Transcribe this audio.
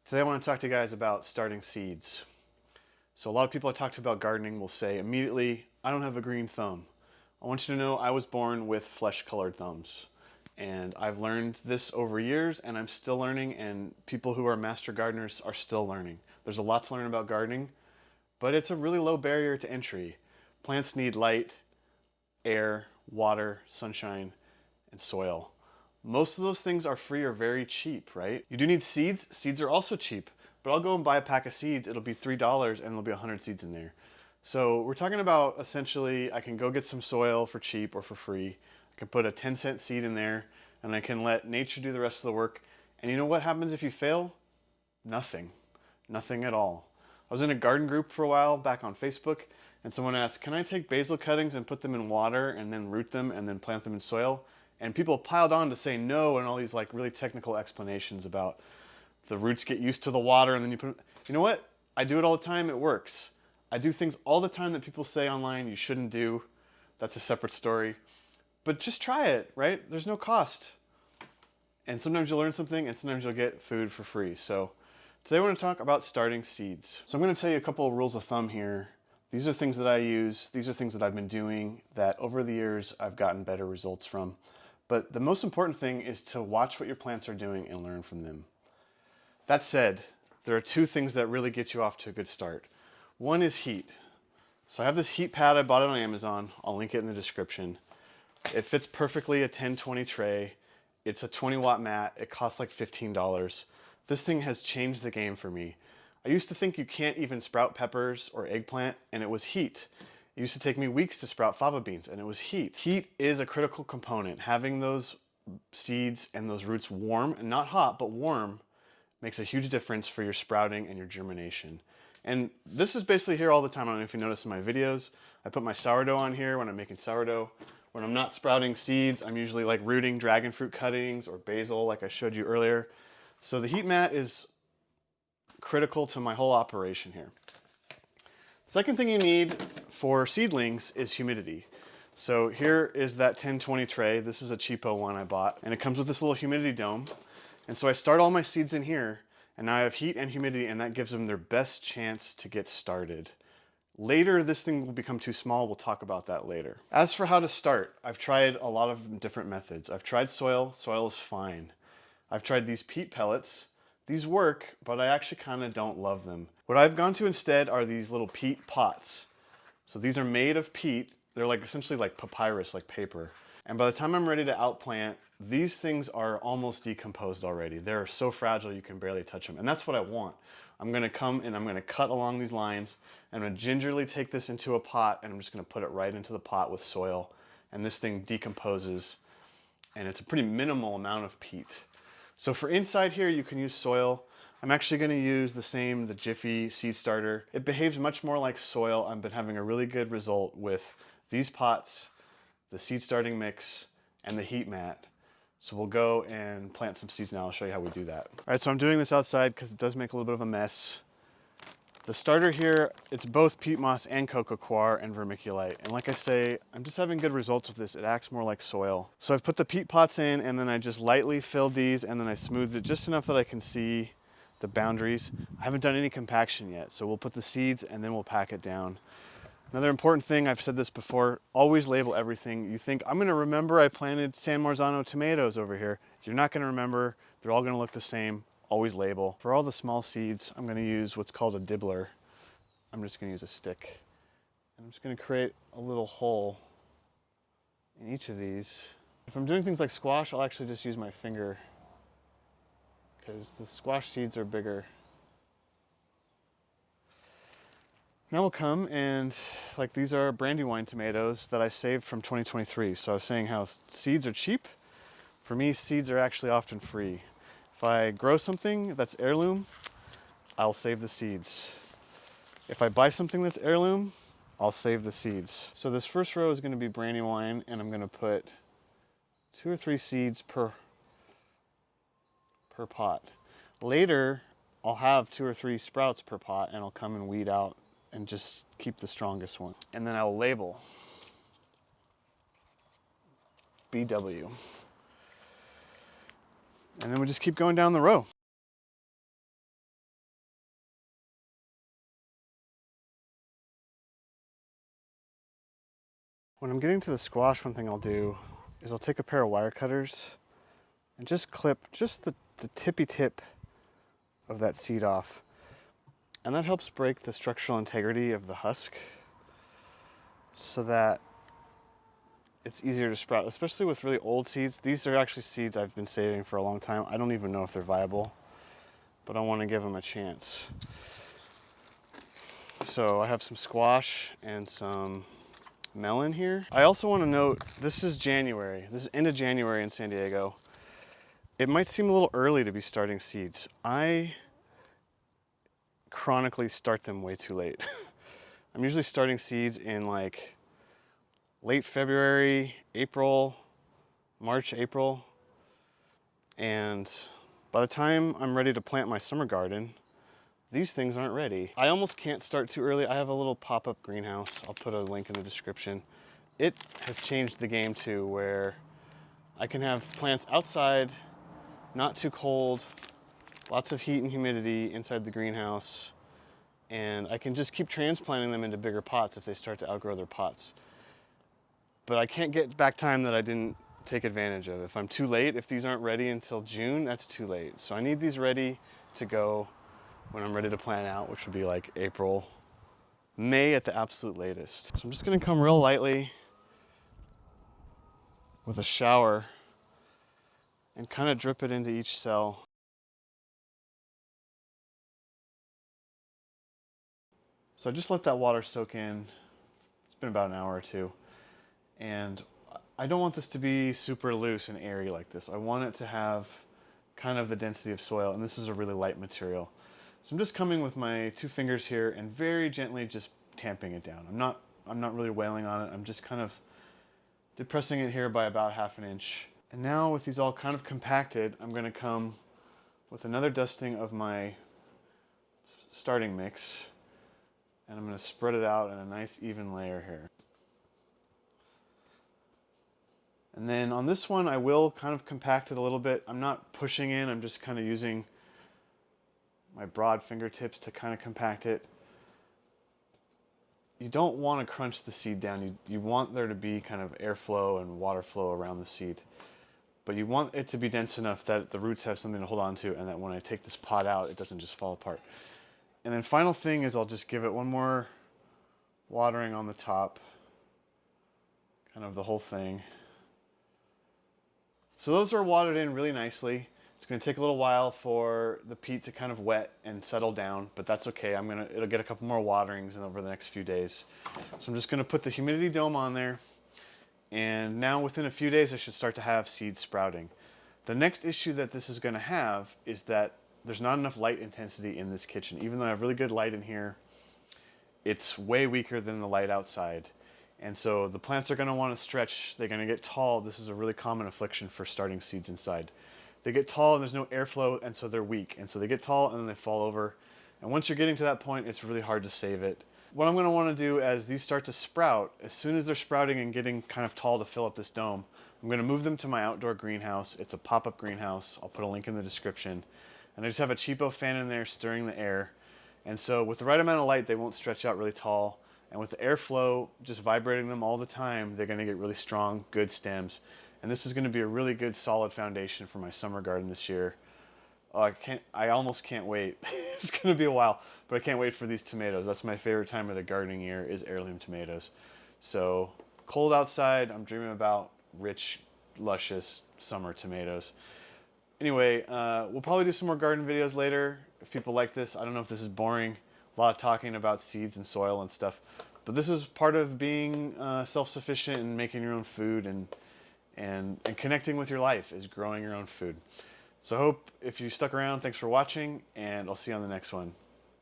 Today I want to talk to you guys about starting seeds. So a lot of people I talk to about gardening will say immediately, I don't have a green thumb. I want you to know I was born with flesh-colored thumbs. And I've learned this over years and I'm still learning, and people who are master gardeners are still learning. There's a lot to learn about gardening, but it's a really low barrier to entry. Plants need light, air, water, sunshine, and soil. Most of those things are free or very cheap, right? You do need seeds. Seeds are also cheap, but I'll go and buy a pack of seeds. It'll be $3 and there'll be 100 seeds in there. So we're talking about essentially, I can go get some soil for cheap or for free. I can put a 10-cent seed in there and I can let nature do the rest of the work. And you know what happens if you fail? Nothing. Nothing at all. I was in a garden group for a while back on Facebook, and someone asked, can I take basil cuttings and put them in water and then root them and then plant them in soil? And people piled on to say no, and all these like really technical explanations about the roots get used to the water and then you put, you know what? I do it all the time, it works. I do things all the time that people say online you shouldn't do. That's a separate story. But just try it, right? There's no cost. And sometimes you'll learn something and sometimes you'll get food for free. So today we're going to talk about starting seeds. So I'm going to tell you a couple of rules of thumb here. These are things that I use. These are things that I've been doing that over the years I've gotten better results from. But the most important thing is to watch what your plants are doing and learn from them. That said, there are two things that really get you off to a good start. One is heat. So I have this heat pad, I bought it on Amazon. I'll link it in the description. It fits perfectly a 10-20 tray. It's a 20-watt mat. It costs like $15. This thing has changed the game for me. I used to think you can't even sprout peppers or eggplant, and it was heat. It used to take me weeks to sprout fava beans, and it was heat. Heat is a critical component. Having those seeds and those roots warm, and not hot, but warm, makes a huge difference for your sprouting and your germination. And this is basically here all the time. I don't know if you notice in my videos. I put my sourdough on here when I'm making sourdough. When I'm not sprouting seeds, I'm usually like rooting dragon fruit cuttings or basil like I showed you earlier. So the heat mat is critical to my whole operation here. Second thing you need for seedlings is humidity. So here is that 10-20 tray. This is a cheapo one I bought, and it comes with this little humidity dome. And so I start all my seeds in here, and now I have heat and humidity, and that gives them their best chance to get started. Later, this thing will become too small. We'll talk about that later. As for how to start, I've tried a lot of different methods. I've tried soil. Soil is fine. I've tried these peat pellets. These work, but I actually kind of don't love them. What I've gone to instead are these little peat pots. So these are made of peat. They're like essentially like papyrus, like paper. And by the time I'm ready to outplant, these things are almost decomposed already. They're so fragile you can barely touch them. And that's what I want. I'm gonna come and I'm gonna cut along these lines. I'm gonna gingerly take this into a pot and I'm just gonna put it right into the pot with soil. And this thing decomposes, and it's a pretty minimal amount of peat. So for inside here, you can use soil. I'm actually gonna use the Jiffy seed starter. It behaves much more like soil. I've been having a really good result with these pots, the seed starting mix, and the heat mat. So we'll go and plant some seeds now. I'll show you how we do that. All right, so I'm doing this outside because it does make a little bit of a mess. The starter here, it's both peat moss and coco coir and vermiculite. And like I say, I'm just having good results with this. It acts more like soil. So I've put the peat pots in, and then I just lightly filled these, and then I smoothed it just enough that I can see the boundaries. I haven't done any compaction yet. So we'll put the seeds and then we'll pack it down. Another important thing, I've said this before, always label everything. You think, I'm gonna remember I planted San Marzano tomatoes over here. You're not gonna remember. They're all gonna look the same. Always label. For all the small seeds, I'm gonna use what's called a dibbler. I'm just gonna use a stick. And I'm just gonna create a little hole in each of these. If I'm doing things like squash, I'll actually just use my finger because the squash seeds are bigger. Now we'll come and, like, these are Brandywine tomatoes that I saved from 2023. So I was saying how seeds are cheap. For me, seeds are actually often free. If I grow something that's heirloom, I'll save the seeds. If I buy something that's heirloom, I'll save the seeds. So this first row is gonna be Brandywine, and I'm gonna put 2 or 3 seeds per pot. Later, I'll have 2 or 3 sprouts per pot, and I'll come and weed out and just keep the strongest one. And then I'll label BW. And then we just keep going down the row. When I'm getting to the squash, one thing I'll do is I'll take a pair of wire cutters and just clip just the tippy tip of that seed off. And that helps break the structural integrity of the husk so that it's easier to sprout, especially with really old seeds. These are actually seeds I've been saving for a long time. I don't even know if they're viable, but I want to give them a chance. So I have some squash and some melon here. I also want to note, this is January. This is end of January in San Diego. It might seem a little early to be starting seeds. I chronically start them way too late. I'm usually starting seeds in like late February, April, March, April. And by the time I'm ready to plant my summer garden, these things aren't ready. I almost can't start too early. I have a little pop-up greenhouse. I'll put a link in the description. It has changed the game too, where I can have plants outside, not too cold, lots of heat and humidity inside the greenhouse, and I can just keep transplanting them into bigger pots if they start to outgrow their pots. But I can't get back time that I didn't take advantage of. If I'm too late, if these aren't ready until June, that's too late. So I need these ready to go when I'm ready to plant out, which would be like April, May at the absolute latest. So I'm just gonna come real lightly with a shower and kind of drip it into each cell. So I just let that water soak in. It's been about an hour or two. And I don't want this to be super loose and airy like this. I want it to have kind of the density of soil, and this is a really light material. So I'm just coming with my 2 fingers here and very gently just tamping it down. I'm not really wailing on it. I'm just kind of depressing it here by about 1/2 inch. And now with these all kind of compacted, I'm gonna come with another dusting of my starting mix, and I'm gonna spread it out in a nice even layer here. And then on this one, I will kind of compact it a little bit. I'm not pushing in, I'm just kind of using my broad fingertips to kind of compact it. You don't want to crunch the seed down. You want there to be kind of airflow and water flow around the seed. But you want it to be dense enough that the roots have something to hold on to, and that when I take this pot out, it doesn't just fall apart. And then final thing is I'll just give it one more watering on the top, kind of the whole thing. So those are watered in really nicely. It's going to take a little while for the peat to kind of wet and settle down, but that's okay. It'll get a couple more waterings over the next few days. So I'm just going to put the humidity dome on there, and now within a few days I should start to have seeds sprouting. The next issue that this is going to have is that there's not enough light intensity in this kitchen. Even though I have really good light in here, it's way weaker than the light outside. And so the plants are going to want to stretch. They're going to get tall. This is a really common affliction for starting seeds inside. They get tall and there's no airflow, and so they're weak. And so they get tall and then they fall over. And once you're getting to that point, it's really hard to save it. What I'm going to want to do as these start to sprout, as soon as they're sprouting and getting kind of tall to fill up this dome, I'm going to move them to my outdoor greenhouse. It's a pop-up greenhouse. I'll put a link in the description. And I just have a cheapo fan in there stirring the air. And so with the right amount of light, they won't stretch out really tall. And with the airflow just vibrating them all the time, they're going to get really strong, good stems. And this is going to be a really good, solid foundation for my summer garden this year. Oh, I almost can't wait. It's going to be a while, but I can't wait for these tomatoes. That's my favorite time of the gardening year, is heirloom tomatoes. So cold outside, I'm dreaming about rich, luscious summer tomatoes. Anyway, we'll probably do some more garden videos later if people like this. I don't know if this is boring. A lot of talking about seeds and soil and stuff. But this is part of being self-sufficient and making your own food and connecting with your life, is growing your own food. So I hope if you stuck around, thanks for watching, and I'll see you on the next one.